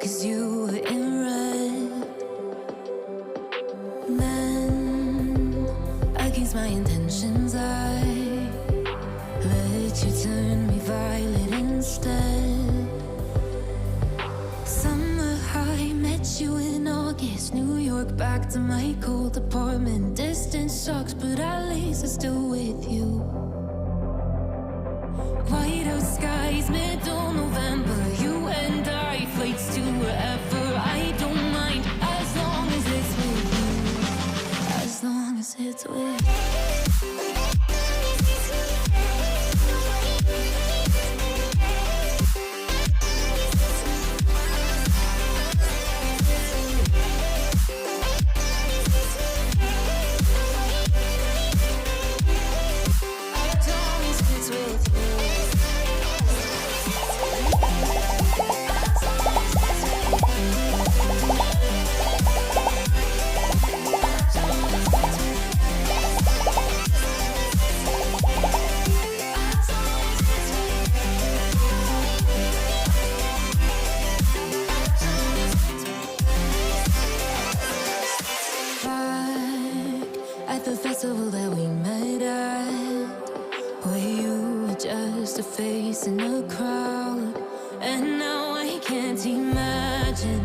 'cause you were in red. Then, against my intentions, I let you turn me violet instead. Summer high, met you in August. New York, back to my cold apartment. Distance sucks, but at least I'm still with you. White out skies, middle November. You and I, flights to wherever. I don't mind, as long as it's with you. As long as it's with you. At the festival that we met at, where you were just a face in a crowd, and now I can't imagine